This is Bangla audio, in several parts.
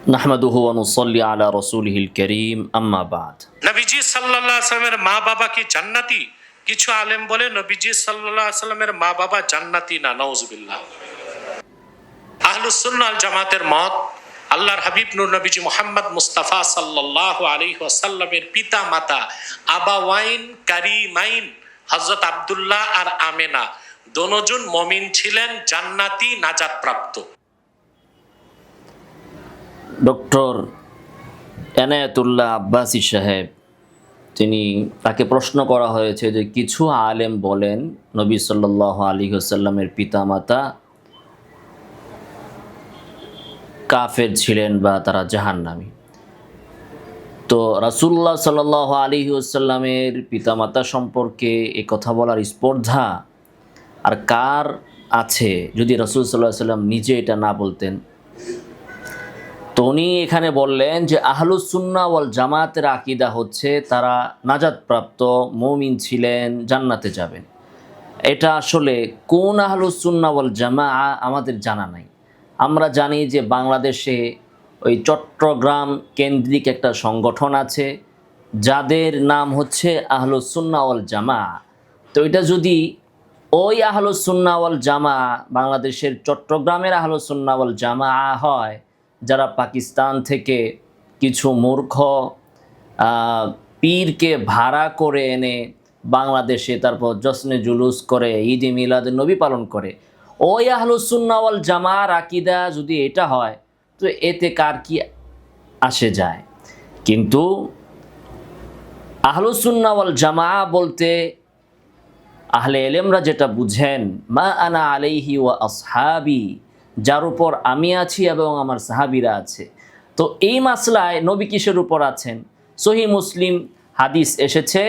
নাহমাদুহু ওয়া নুসাল্লি আলা রাসূলিহিল কারীম আম্মা বাদ। নবীজি সাল্লাল্লাহু আলাইহি ওয়াসাল্লামের মা বাবা কি জান্নাতি? কিছু আলেম বলে নবীজি সাল্লাল্লাহু আলাইহি ওয়াসাল্লামের মা বাবা জান্নাতি না, নাউজুবিল্লাহ। আহলুস সুন্নাহ ওয়াল জামাতের মত, আল্লাহর হাবিব নূর নবীজি মুহাম্মদ মুস্তাফা সাল্লাল্লাহু আলাইহি ওয়াসাল্লামের পিতা মাতা আবাওয়াইন কারিমাইন হযরত আব্দুল্লাহ আর আমেনা দোনোজন মুমিন ছিলেন, জান্নাতি, নাজাত প্রাপ্ত। ডক্টর এনায়েতুল্লাহ আব্বাসী সাহেব, তাকে প্রশ্ন করা হয়েছে যে কিছু আলেম বলেন নবী সাল্লাল্লাহু আলাইহি ওয়াসাল্লামের পিতামাতা কাফের ছিলেন বা তারা জাহান্নামী। তো রাসূলুল্লাহ সাল্লাল্লাহু আলাইহি ওয়াসাল্লামের পিতামাতা সম্পর্কে এই কথা বলার স্পর্ধা আর কার আছে যদি রাসূল সাল্লাল্লাহু আলাইহি ওয়াসাল্লাম নিজে এটা না বলতেন? তো উনি এখানে বললেন যে আহলুস সুন্নাহ ওয়াল জামাতের আকীদা হচ্ছে তারা নাজাতপ্রাপ্ত মুমিন ছিলেন, জান্নাতে যাবেন। এটা আসলে কোন আহলুস সুন্নাহ ওয়াল জামাআ আমাদের জানা নাই। আমরা জানি যে বাংলাদেশে ওই চট্টগ্রাম কেন্দ্রিক একটা সংগঠন আছে যাদের নাম হচ্ছে আহলুস সুন্নাহ ওয়াল জামাআ। তো এটা যদি ওই আহলুস সুন্নাহ ওয়াল জামাআ বাংলাদেশের চট্টগ্রামের আহলুস সুন্নাহ ওয়াল জামাআ হয়, যারা পাকিস্তান থেকে কিছু মূর্খ পীরকে ভাড়া করে এনে বাংলাদেশে তারপর জশ্নে জুলুস করে, ঈদে মিলাদুন নবী পালন করে, ওই আহলুস সুন্নাহ ওয়াল জামাআর আকীদা যদি এটা হয় তো এতে কার কি আসে যায়? কিন্তু আহলুস সুন্নাহ ওয়াল জামাআ বলতে আহলে ইলমরা যেটা বুঝেন, মা আনা আলাইহি ওয়া আসহাবি, যার উপর আমি আছি এবং আমার সাহাবীরা আছে। তো এই মাসলায় নবী কিসের উপর আছেন? সহিহ মুসলিম হাদিস এসেছে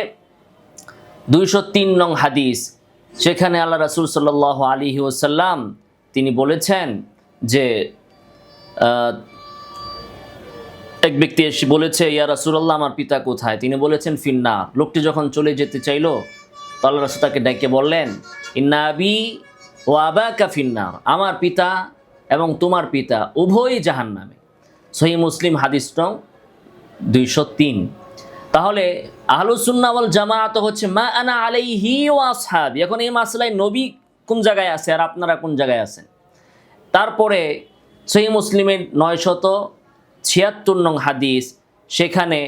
203 নং হাদিস, সেখানে আল্লাহ রাসূল সাল্লাল্লাহু আলাইহি ওয়াসাল্লাম তিনি বলেছেন যে এক ব্যক্তি এসে বলেছে, ইয়া রাসূলুল্লাহ আমার পিতা কোথায়? তিনি বলেছেন ফিন্নার। লোকটি যখন চলে যেতে চাইলো তো আল্লাহ রাসূল তাকে ডেকে বললেন, ইন্না আবি ওয়া আবাকা ফিন্নার, আমার পিতা এবং তোমার পিতা উভয়ই জাহান্নামে। সহিহ মুসলিম হাদিস নং 203। তাহলে আহলুস সুন্নাহ ওয়াল জামাআত হচ্ছে মা আনা আলাইহি ওয়া আসহাবি। এখন এই মাসলায় নবী কোন জায়গায় আছে আর আপনারা কোন জায়গায় আছেন? তারপরে সহিহ মুসলিমের 976 নং হাদিস, সেখানে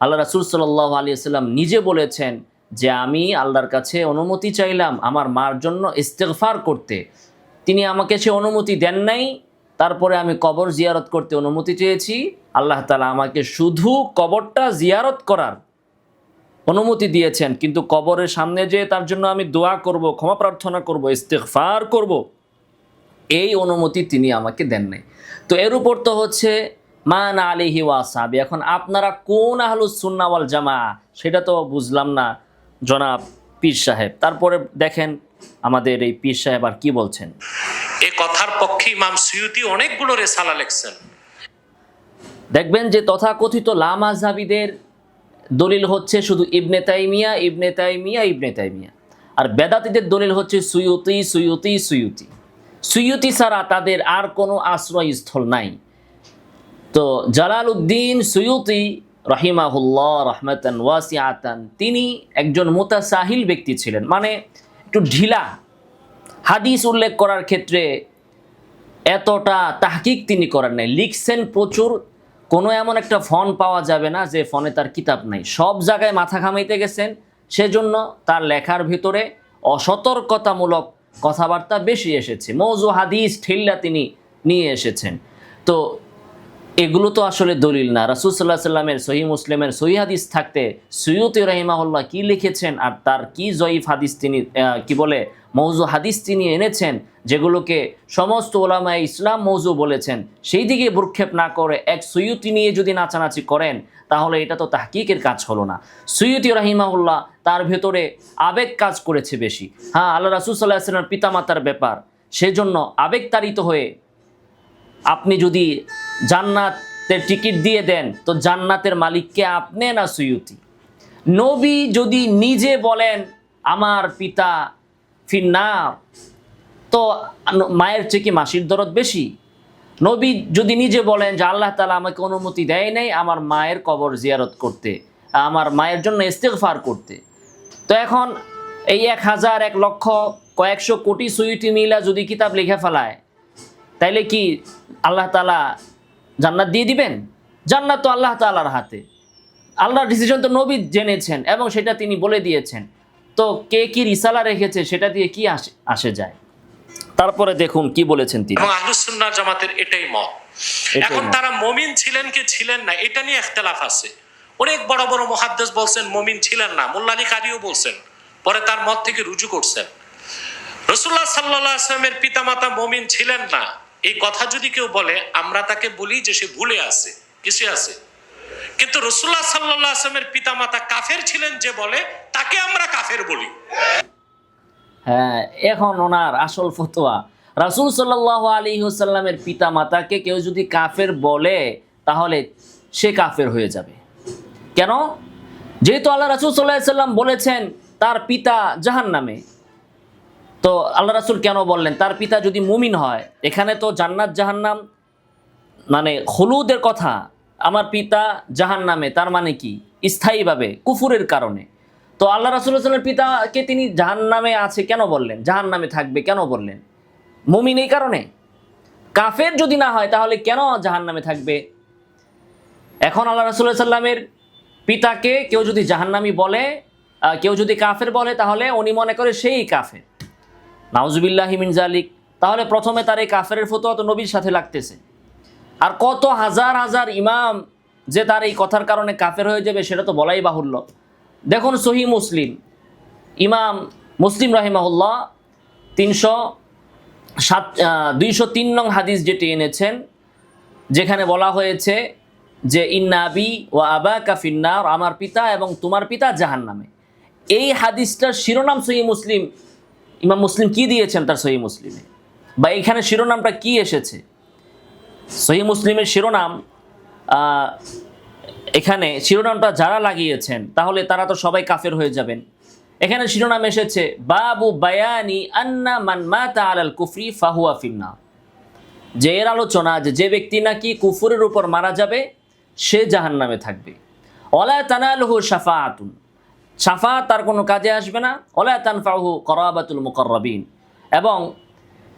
আল্লাহ রাসূল সাল্লাল্লাহু আলাইহি ওয়াসাল্লাম নিজে বলেছেন যে আমি আল্লাহর কাছে অনুমতি চাইলাম আমার মার জন্য ইস্তেগফার করতে, তিনি আমাকে সে অনুমতি দেন নাই। তারপরে আমি কবর জিয়ারত করতে অনুমতি চেয়েছি, আল্লাহ তাআলা আমাকে শুধু কবরটা জিয়ারত করার অনুমতি দিয়েছেন, কিন্তু কবরের সামনে যেয়ে তার জন্য আমি দোয়া করব, ক্ষমা প্রার্থনা করব, ইস্তেগফার করব, এই অনুমতি তিনি আমাকে দেন নাই। তো এর উপর তো হচ্ছে মা আনা আলাইহি ওয়া আসহাবি। এখন আপনারা কোন আহলুস সুন্নাহ ওয়াল জামাআ সেটা তো বুঝলাম না জনাব পীর সাহেব। তারপরে দেখেন আমাদের এই পীর সাহেব আর কি বলছেন। এই কথার পক্ষে ইমাম সুয়ুতি অনেকগুলো রিসালা লিখছেন। দেখবেন যে তথাকথিত লামাযহাবীদের দলিল হচ্ছে শুধু ইবনে তাইমিয়া, ইবনে তাইমিয়া, ইবনে তাইমিয়া, আর বেদাতীদের দলিল হচ্ছে সুয়ুতি, সুয়ুতি, সুয়ুতি। সুয়ুতি ছাড়া তাদের আর কোনো আশ্রয়স্থল নাই। তো জালালউদ্দিন সুয়ুতি রাহিমাহুল্লাহ রাহমাতান ওয়াসিআতান, তিনি একজন মুতাসাহিল ব্যক্তি ছিলেন, মানে একটু ঢিলা। হাদিস উল্লেখ করার ক্ষেত্রে এতটা তাহকিক তিনি করেন নাই, লিখছেন প্রচুর। কোনো এমন একটা ফোন পাওয়া যাবে না যে ফোনে তার কিতাব নাই, সব জায়গায় মাথা ঘামাইতে গেছেন। সেজন্য তার লেখার ভিতরে অসতর্কতামূলক কথাবার্তা বেশি এসেছে, মওযু হাদিস ঠেল্লা তিনি নিয়ে এসেছেন। তো এগুলো তো আসলে দলিল না। রাসূল সাল্লাল্লাহু আলাইহি ওয়াসাল্লামের সহিহ মুসলিমের সহিহ হাদিস থাকতে সুয়ুতি রাহিমাহুল্লাহ কি লিখেছেন আর তার কি জয়ীফ হাদিস তিনি কি বলে মওযু হাদিস তিনি এনেছেন, যেগুলোকে সমস্ত ওলামায়ে ইসলাম মওযু বলেছেন, সেই দিকে ভ্রুক্ষেপ না করে এক সুয়ুতি নিয়ে যদি নাচানাচি করেন তাহলে এটা তো তাহকিকের কাজ হলো না। সুয়ুতি রাহিমাহুল্লাহ তার ভেতরে আবেগ কাজ করেছে বেশি। হ্যাঁ, আল্লাহ রাসূল সাল্লাল্লাহু আলাইহি ওয়াসাল্লামের পিতামাতার ব্যাপার, সেজন্য আবেগতাড়িত হয়ে আপনি যদি জান্নাতের টিকিট দিয়ে দেন তো জান্নাতের মালিককে আপনি না সুয়ুতি। নবী যদি নিজে বলেন আমার পিতা ফিন্নার, তো মায়ের চেয়ে কি মাসির দরদ বেশি? নবী যদি নিজে বলেন যে আল্লাহ তাআলা আমাকে অনুমতি দেয় নাই আমার মায়ের কবর জিয়ারত করতে, আমার মায়ের জন্য ইস্তেগফার করতে, তো এখন এই 1000 1,00,000 কয়েকশো কোটি সুইটি মিলা যদি কিতাব লিখে ফেলায়, তাইলে কি আল্লাহ তাআলা জান্নাত দিয়ে দিবেন? জান্নাত তো আল্লাহ তাআলার হাতে, আল্লাহর ডিসিশন তো নবী জেনেছেন এবং সেটা তিনি বলে দিয়েছেন। তো কে কি রিসালা রেখেছে সেটা দিয়ে কি আসে যায়? তারপরে দেখুন কি বলেছেন তিনি। এবং আহলুস সুন্নাহ জামাতের এটাই মত। এখন তারা মুমিন ছিলেন কি ছিলেন না এটা নিয়ে ইখতিলাফ আছে। অনেক বড় বড় মুহাদ্দিস বলছেন মুমিন ছিলেন না, মোল্লা আলী কারিও বলছেন, পরে তার মত থেকে রুজু করছেন। রাসূলুল্লাহ সাল্লাল্লাহু আলাইহি ওয়াসাল্লামের পিতামাতা মুমিন ছিলেন না এই কথা যদি কেউ বলে, আমরা তাকে বলি যে সে ভুলে আছে, কিসে আছে। কিন্তু রাসূলুল্লাহ সাল্লাল্লাহু আলাইহি ওয়াসাল্লামের পিতামাতা কাফের ছিলেন যে বলে, তাকে আমরা কাফের বলি। হ্যাঁ, এখন ওনার আসল ফতোয়া, রাসূল সাল্লাল্লাহু আলাইহি ওয়াসাল্লামের পিতা মাতাকে কেউ যদি কাফের বলে তাহলে সে কাফের হয়ে যাবে। কেন? যেহেতু আল্লাহ রাসূল সাল্লাল্লাহু আলাইহি ওয়াসাল্লাম বলেছেন তার পিতা জাহান্নামে, তো আল্লাহ রাসূল কেন বললেন তার পিতা যদি মুমিন হয়? এখানে তো জান্নাত জাহান্নাম মানে খুলুদের কথা, আমার পিতা জাহান্নামে, তার মানে কি স্থায়ীভাবে কুফুরের কারণে। তো আল্লাহ রাসূল সাল্লাল্লাহু আলাইহি ওয়াসাল্লামের পিতাকে তিনি জাহান্নামে আছে কেন বললেন? জাহান্নামে থাকবে কেন বললেন? মুমিন এই কারণে। কাফের যদি না হয় তাহলে কেন জাহান্নামে থাকবে? এখন আল্লাহ রাসূল সাল্লাল্লাহু আলাইহি ওয়াসাল্লামের পিতাকে কেউ যদি জাহান্নামী বলে, কেউ যদি কাফের বলে, তাহলে উনি মনে করে সেই কাফের। নাউজুবিল্লাহি মিন জালিক। তাহলে প্রথমে তার এই কাফেরের ফতোয়া তো নবীর সাথে লাগতেছে। আর কত হাজার হাজার ইমাম যে তার এই কথার কারণে কাফের হয়ে যাবে সেটা তো বলাই বাহুল্য। দেখুন সহিহ মুসলিম, ইমাম মুসলিম রাহিমাহুল্লাহ 203 নং হাদিস যেটি এনেছেন, যেখানে বলা হয়েছে যে ইন্না আবি ওয়া আবাকা ফিন্নার, আমার পিতা এবং তোমার পিতা জাহান্নামে। এই হাদিসটার শিরোনাম সহিহ মুসলিম, ইমাম মুসলিম কি দিয়েছেন তার সহিহ মুসলিমে, বা এখানে শিরোনামটা কি এসেছে? সহিহ মুসলিমের শিরোনাম, এখানে শিরোনামটা যারা লাগিয়েছেন তাহলে তারা তো সবাই কাফের হয়ে যাবেন। এখানে শিরোনাম এসেছে বাবু বায়ানি আন্না মান মাতা আলাল কুফরি ফাহুয়া ফিন্নার, যে এর আলোচনা যে ব্যক্তি নাকি কুফরের উপর মারা যাবে সে জাহান্নামে থাকবে। ওয়ালা তানালুহু শাফাআতুন, শাফাআত তার কোনো কাজে আসবে না। ওয়ালা তানফাউহু করাবাতুল মুকাররাবিন, এবং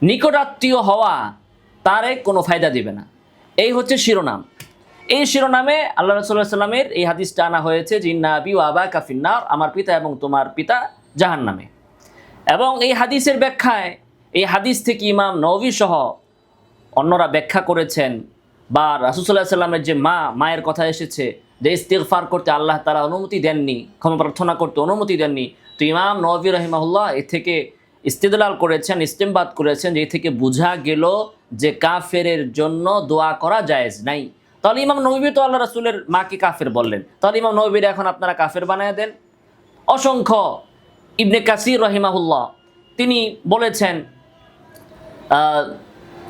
নিকটাত্মীয় হওয়া তারে কোনো ফায়দা দিবে না। এই হচ্ছে শিরোনাম। এই শিরোনামে আল্লাহ রাসূলুল্লাহ সাল্লাল্লাহু আলাইহি ওয়াসাল্লামের এই হাদিসটা আনা হয়েছে যে ইন্না আবি ওয়া আবাকা ফিন্নার, আমার পিতা এবং তোমার পিতা জাহান্নামে। এবং এই হাদিসের ব্যাখ্যায়, এই হাদিস থেকে ইমাম নববী সহ অন্যরা ব্যাখ্যা করেছেন, বা রাসূল সাল্লাল্লাহু আলাইহি ওয়াসাল্লামের যে মায়ের কথা এসেছে যে ইস্তিগফার করতে আল্লাহ তাআলা অনুমতি দেননি, ক্ষমা প্রার্থনা করতে অনুমতি দেননি, তো ইমাম নববী রাহিমাহুল্লাহ এ থেকে ইস্তিদলাল করেছেন, ইস্তেমবাদ করেছেন যে এ থেকে বোঝা গেল যে কাফেরের জন্য দোয়া করা জায়েজ নাই। তাহলে ইমাম নববী তো আল্লাহ রাসূলের মাকে কাফের বললেন, তাহলে ইমাম নববীর এখন আপনারা কাফের বানায় দেন। অসংখ্য ইবনে কাসির রাহিমাহুল্লাহ তিনি বলেছেন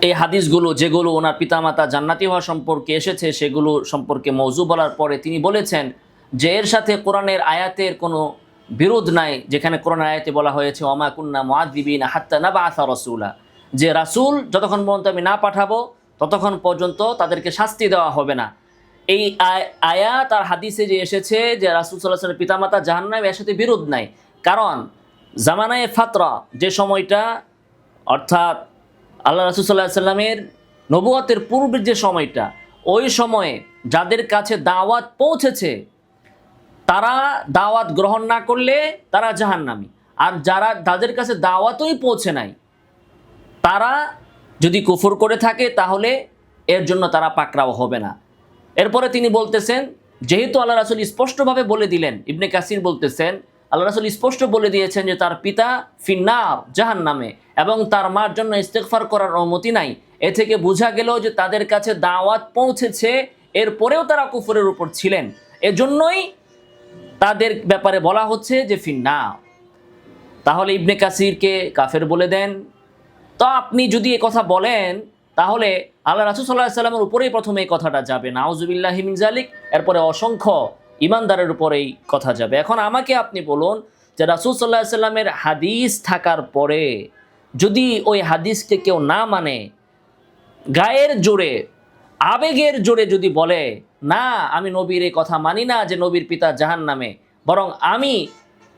এই হাদিসগুলো যেগুলো ওনার পিতামাতা জান্নাতি হওয়া সম্পর্কে এসেছে সেগুলো সম্পর্কে মওযু বলার পরে তিনি বলেছেন যে এর সাথে কোরআনের আয়াতের কোনো বিরোধ নাই, যেখানে কোরআনের আয়াতে বলা হয়েছে ওমা কুন্না মুআযিবিনা হাত্তা নাবআসা রাসূলা, যে রাসূল যতক্ষণ পর্যন্ত আমি না পাঠাবো ততক্ষণ পর্যন্ত তাদেরকে শাস্তি দেওয়া হবে না। এই আয়াত আর হাদিসে যে এসেছে যে রাসূল সাল্লাল্লাহু আলাইহি ওয়াসাল্লামের পিতামাতা জাহান্নামে, এর সাথে বিরোধ নাই। কারণ জামানায়ে ফাতরা, যে সময়টা অর্থাৎ আল্লাহ রাসূল সাল্লাল্লাহু আলাইহি ওয়াসাল্লামের নবুয়তের পূর্বের যে সময়টা, ওই সময়ে যাদের কাছে দাওয়াত পৌঁছেছে তারা দাওয়াত গ্রহণ না করলে তারা জাহান্নামী, আর যাদের কাছে দাওয়াতই পৌঁছে নাই তারা যদি কুফর করে থাকে তাহলে এর জন্য তারা পাকড়াও হবে না। এরপরে তিনি বলতেছেন যেহেতু আল্লাহ রাসূল স্পষ্টভাবে বলে দিলেন, ইবনে কাসির বলতেছেন আল্লাহ রাসূল স্পষ্ট বলে দিয়েছেন যে তার পিতা ফিন্নার জাহান্নামে এবং তার মার জন্য ইস্তেগফার করার অনুমতি নাই, এ থেকে বোঝা গেল যে তাদের কাছে দাওয়াত পৌঁছেছে, এরপরেও তারা কুফরের উপর ছিলেন, এজন্যই তাদের ব্যাপারে বলা হচ্ছে যে ফিন্নার। তাহলে ইবনে কাসিরকে কাফের বলে দেন। তো আপনি যদি এ কথা বলেন তাহলে আল্লাহ রাসূল সাল্লাল্লাহু আলাইহি ওয়াসাল্লামের উপরেই প্রথমে এই কথাটা যাবে, নাউজুবিল্লাহি মিন জালিক, এরপরে অসংখ্য ইমানদারের উপরেই কথা যাবে। এখন আমাকে আপনি বলুন যে রাসূল সাল্লাল্লাহু আলাইহি ওয়াসাল্লামের হাদিস থাকার পরে যদি ওই হাদিসকে কেউ না মানে, গায়ের জোরে, আবেগের জোরে যদি বলে না আমি নবীর এই কথা মানি না যে নবীর পিতা জাহান্নামে, বরং আমি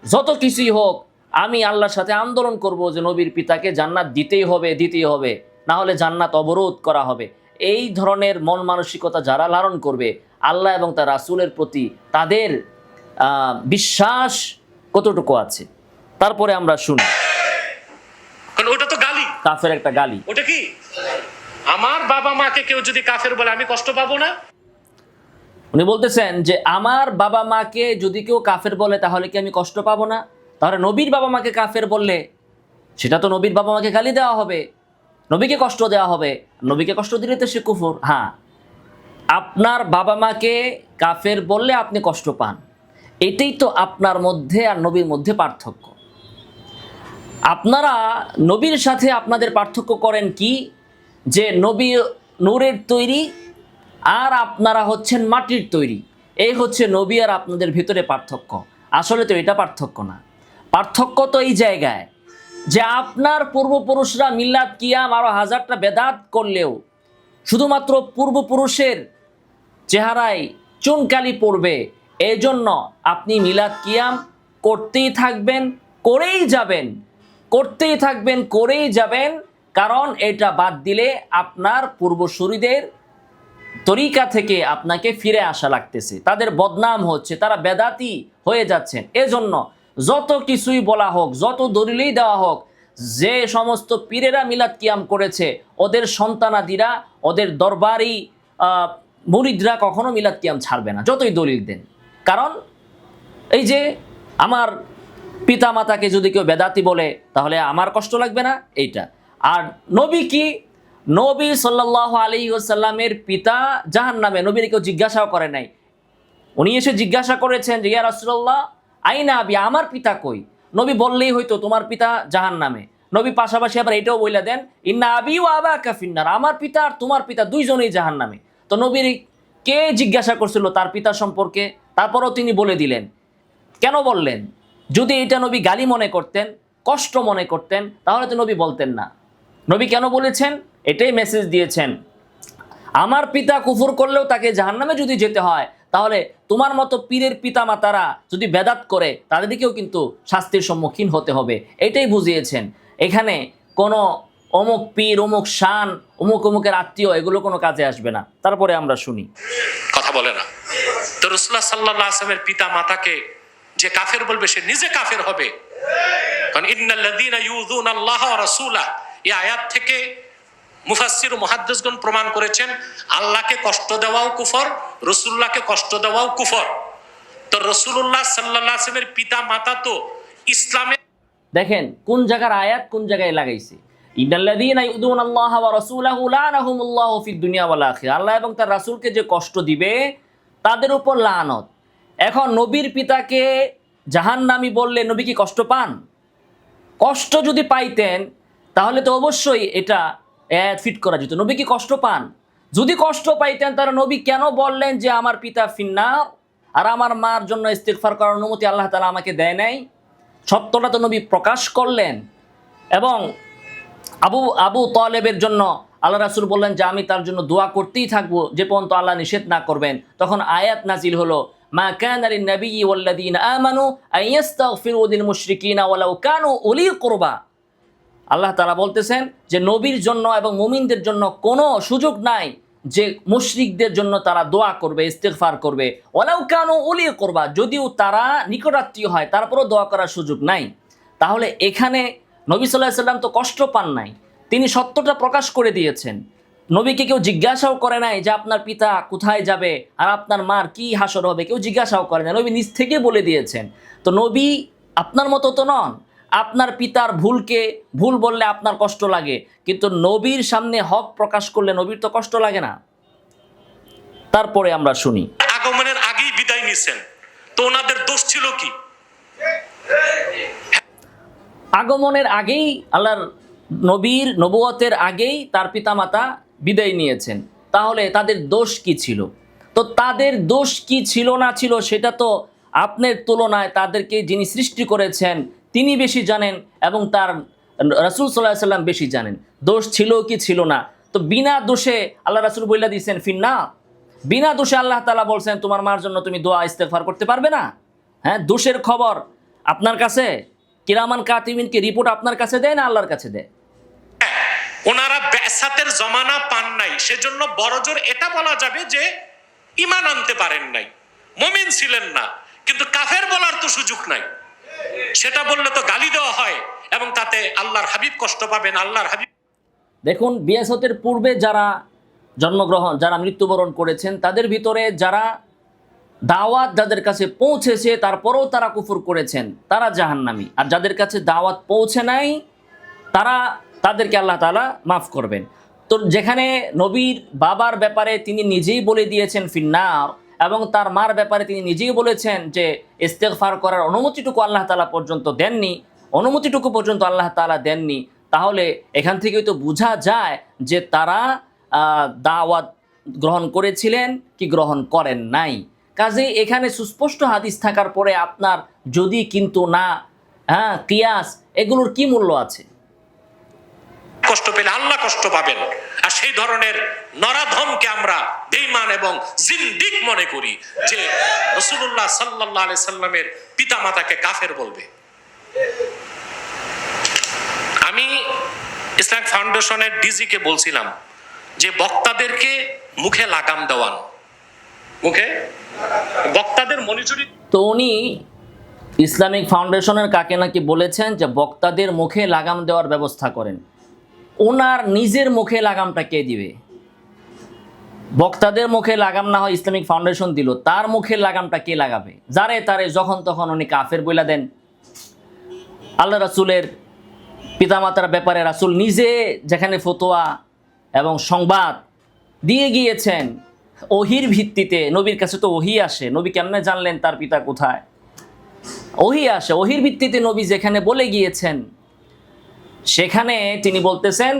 যত কিছুই হোক আমি আল্লাহর সাথে আন্দোলন করব যে নবীর পিতাকে জান্নাত দিতেই হবে, না হলে জান্নাত অবরোধ করা হবে, এই ধরনের মন মানসিকতা যারা লালন করবে, আল্লাহ এবং তার রাসূলের প্রতি তাদের বিশ্বাস কতটুকু আছে। তারপরে আমরা শুনি, কারণ ওটা তো গালি, কাফের একটা গালি। ওটা কি? আমার বাবা মাকে কেউ যদি কাফের বলে আমি কষ্ট পাবো না? উনি বলতেছেন যে আমার বাবা মাকে যদি কেউ কাফের বলে তাহলে কি আমি কষ্ট পাবো না? তাহলে নবীর বাবা মাকে কাফের বললে সেটা তো নবীর বাবা মাকে গালি দেওয়া হবে, নবীকে কষ্ট দেওয়া হবে, নবীকে কষ্ট দিলে তো সে কুফর। হ্যাঁ, আপনার বাবা মাকে কাফের বললে আপনি কষ্ট পান, এটাই তো আপনার মধ্যে আর নবীর মধ্যে পার্থক্য। আপনারা নবীর সাথে আপনাদের পার্থক্য করেন কি, যে নবী নূরের তৈরি আর আপনারা হচ্ছেন মাটির তৈরি, এই হচ্ছে নবী আর আপনাদের ভিতরে পার্থক্য। আসলে তো এটা পার্থক্য না, পার্থক্য তো এই জায়গায় যে আপনার পূর্বপুরুষরা মিলাদ কিয়াম আরো হাজারটা বেদাত করলেও শুধুমাত্র পূর্বপুরুষের চেহারায় চুনকালি পড়বে, এই জন্য আপনি মিলাদ কিয়াম করতেই থাকবেন, করেই যাবেন, কারণ এটা বাদ দিলে আপনার পূর্বসূরীদের তরিকা থেকে আপনাকে ফিরে আসা লাগতেছে, তাদের বদনাম হচ্ছে, তারা বেদাতি হয়ে যাচ্ছেন। এজন্য যত কিছুই বলা হোক, যত দলিলই দেওয়া হোক, যে সমস্ত পীরেরা মিলাদ কিয়াম করেছে ওদের সন্তানাদিরা, ওদের দরবারি মুরিদরা কখনো মিলাদ কিয়াম ছাড়বে না, যতই দলিল দেন। কারণ এই যে আমার পিতা মাতাকে যদি কেউ বেদাতি বলে তাহলে আমার কষ্ট লাগবে না, এইটা। আর নবী কি, নবী সাল্লাল্লাহু আলাইহি ওয়াসাল্লামের পিতা জাহান্নামে, নবীর কেউ জিজ্ঞাসাও করে নাই। উনি এসে জিজ্ঞাসা করেছেন যে ইয়া রাসূলুল্লাহ আইনা আবি, আমার পিতা কই? নবী বললেই হয়তো তোমার পিতা জাহান্নামে। নবী পাশাপাশি আবার এটাও বলে দেন ইন্না আবি ওয়া আবাকা ফিন্নার, আমার পিতা আর তোমার পিতা দুইজনেই জাহান্নামে। তো নবীর কে জিজ্ঞাসা করছিল তার পিতা সম্পর্কে, তারপরও তিনি বলে দিলেন। কেন বললেন? যদি এটা নবী গালি মনে করতেন, কষ্ট মনে করতেন, তাহলে তো নবী বলতেন না। নবী কেন বলেছেন? এটাই মেসেজ দিয়েছেন, আমার পিতা কুফর করলেও তাকে জাহান্নামে যদি যেতে হয়, তাহলে তোমার মতো পীরের পিতা মাতারা যদি বেদাত করে তাদেরকেও কিন্তু শাস্তির সম্মুখীন হতে হবে, এটাই বুঝিয়েছেন। এখানে কোনো অমুক পীর, অমুক শান, অমুকের আত্মীয়, এগুলো কোনো কাজে আসবে না। তারপরে আমরা শুনি, কথা বলে না। তো রাসূলুল্লাহ সাল্লাল্লাহু আলাইহি ওয়াসাল্লামের পিতা মাতাকে যে কাফের বলবে সে নিজে কাফের হবে। কারণ ইন্নাল্লাযীনা ইউযুনা আল্লাহ ওয়া রাসূলাহু, এই আয়াত থেকে মুফাসসির ও মুহাদ্দিসগণ প্রমাণ করেছেন আল্লাহকে কষ্ট দেওয়াও কুফর, রাসূলুল্লাহকে কষ্ট দেওয়াও কুফর। তো রাসূলুল্লাহ সাল্লাল্লাহু আলাইহি ওয়াসাল্লামের পিতা মাতা তো ইসলামে, দেখেন কোন জায়গার আয়াত কোন জায়গায় লাগাইছে। ইন্নাল্লাযীনা ইউযুনা আল্লাহ ওয়া রাসূলাহু লা'নাহুমুল্লাহু ফিদ দুনিয়া ওয়াল আখিরা, আল্লাহ এবং তার রাসূলকে যে কষ্ট দিবে তাদের উপর লানত। এখন নবীর পিতাকে জাহান্নামী বললে নবী কি কষ্ট পান? কষ্ট যদি পাইতেন তাহলে তো অবশ্যই এটা ফিট করা যেত। নবী কি কষ্ট পান? যদি কষ্ট পাইতেন তাহলে নবী কেন বললেন যে আমার পিতা ফিন্নার আর আমার মার জন্য ইস্তিগফার করার অনুমতি আল্লাহ তাআলা আমাকে দেয় নাই? সত্যটা তো নবী প্রকাশ করলেন। এবং আবু তালেবের জন্য আল্লাহ রাসূল বললেন যে আমি তার জন্য দোয়া করতেই থাকবো যে পর্যন্ত আল্লাহ নিষেধ না করবেন। তখন আয়াত নাজিল হলো মা কানা লিন-নাবিয়্যি ওয়াল্লাযীনা আমানু আন ইস্তাগফিরু লিল মুশরিকিনা ওয়ালাউ কানু উলি কুরবা। আল্লাহ তাআলা বলতেছেন যে নবীর জন্য এবং মুমিনদের জন্য কোনো সুযোগ নাই যে মুশরিকদের জন্য তারা দোয়া করবে, ইস্তিগফার করবে। ওয়ালাউ কানু উলি কুরবা, যদিও তারা নিকটাত্মীয় হয় তারপরও দোয়া করার সুযোগ নাই। তাহলে এখানে নবী সাল্লাল্লাহু আলাইহি সাল্লাম তো কষ্ট পান নাই, তিনি সত্যটা প্রকাশ করে দিয়েছেন। নবীকে কেউ জিজ্ঞাসাও করে নাই যে আপনার পিতা কোথায় যাবে আর আপনার মার কি হাসর হবে, কেউ জিজ্ঞাসাও করে নাই, নবী নিজ থেকে বলে দিয়েছেন। তো নবী আপনার মতো তো নন, আপনার পিতার ভুলকে ভুল বললে আপনার কষ্ট লাগে, কিন্তু নবীর সামনে হক প্রকাশ করলে নবীর তো কষ্ট লাগে না। তারপরে আমরা শুনি, আগমনের আগেই বিদায় নিছেন, তো ওনাদের দোষ ছিল কি? আগমনের আগেই আল্লাহর নবীর নবুয়তের আগেই তার পিতামাতা বিদায় নিয়েছেন, তাহলে তাদের দোষ কি ছিল? তো তাদের দোষ কি ছিল না ছিল সেটা তো আপনার তুলনায় তাদেরকে যিনি সৃষ্টি করেছেন তিনি বেশি জানেন এবং তার রাসূল সাল্লাল্লাহু আলাইহি সাল্লাম বেশি জানেন দোষ ছিল কি ছিল না। তো তো বিনা দোষে আল্লাহ রাসূল বইলা দিয়েছেন ফিন্না, বিনা দোষে আল্লাহ তাআলা বলছেন তোমার মার জন্য তুমি দোয়া ইস্তেগফার করতে পারবে না? হ্যাঁ, দোষের খবর আপনার কাছে কিরামান কাতিবিন কি রিপোর্ট আপনার কাছে দেয় না আল্লাহর কাছে দেয়? ওনারা বেসাতের জমানা পান নাই, সেজন্য বড়জোর এটা বলা যাবে যে ঈমান আনতে পারেন নাই, মুমিন ছিলেন না। কিন্তু কাফের বলার তো সুযোগ নাই, সেটা বললে তো গালি দেওয়া হয় এবং তাতে আল্লাহর হাবিব কষ্ট পাবেন। আল্লাহর হাবিব দেখুন, বিয়াসতের পূর্বে যারা জন্মগ্রহণ, যারা মৃত্যুবরণ করেছেন, তাদের ভিতরে যারা দাওয়াত যাদের কাছে পৌঁছেছে তারপরেও তারা কুফর করেছেন, তারা জাহান্নামী। আর যাদের কাছে দাওয়াত পৌঁছে নাই তাদেরকে আল্লাহ তাআলা মাফ করবেন। তো যেখানে নবীর বাবার ব্যাপারে তিনি নিজেই বলে দিয়েছেন ফিন্নার, এবং তার মার ব্যাপারে তিনি নিজেই বলেছেন যে ইস্তেগফার করার অনুমতিটুকু আল্লাহ তাআলা পর্যন্ত দেননি, অনুমতিটুকু পর্যন্ত আল্লাহ তাআলা দেননি, তাহলে এখান থেকেই তো বোঝা যায় যে তারা দাওয়াত গ্রহণ করেছিলেন কি গ্রহণ করেন নাই। কাজেই এখানে সুস্পষ্ট হাদিস থাকার পরে আপনার যদি কিন্তু না, হ্যাঁ, কিয়াস, এগুলোর কি মূল্য আছে? কষ্ট পেলে আল্লাহ কষ্ট পাবেন। আর সেই ধরনের নরাধমকে আমরা বেঈমান এবং জিন্দিক মনে করি যে রাসূলুল্লাহ সাল্লাল্লাহু আলাইহি সাল্লামের পিতামাতাকে কাফের বলবে। আমি ইসলাম ফাউন্ডেশনের ডিজিকে বলছিলাম যে বক্তাদেরকে মুখে লাগাম দেওয়ান, মুখে বক্তাদের মনিটরি। তো উনি ইসলামিক ফাউন্ডেশনের কাকে নাকি বলেছেন যে বক্তাদের মুখে লাগাম দেওয়ার ব্যবস্থা করেন। ওনার নিজের মুখে লাগামটা কে দিবে? বক্তাদের মুখে লাগাম না হয় ইসলামিক ফাউন্ডেশন দিল, তার মুখে লাগামটা কে লাগাবে? যারে তারে যখন তখন উনি কাফের বইলা দেন। আল্লাহ রাসূলের পিতামাতার ব্যাপারে রাসূল নিজে যেখানে ফতোয়া এবং সংবাদ দিয়ে গিয়েছেন ওহির ভিত্তিতে, নবীর কাছে তো ওহি আসে, নবী কেমনে জানলেন তার পিতা কোথায়? ওহি আসে, ওহির ভিত্তিতে নবী যেখানে বলে গিয়েছেন সেখানে তিনি বলতেছেন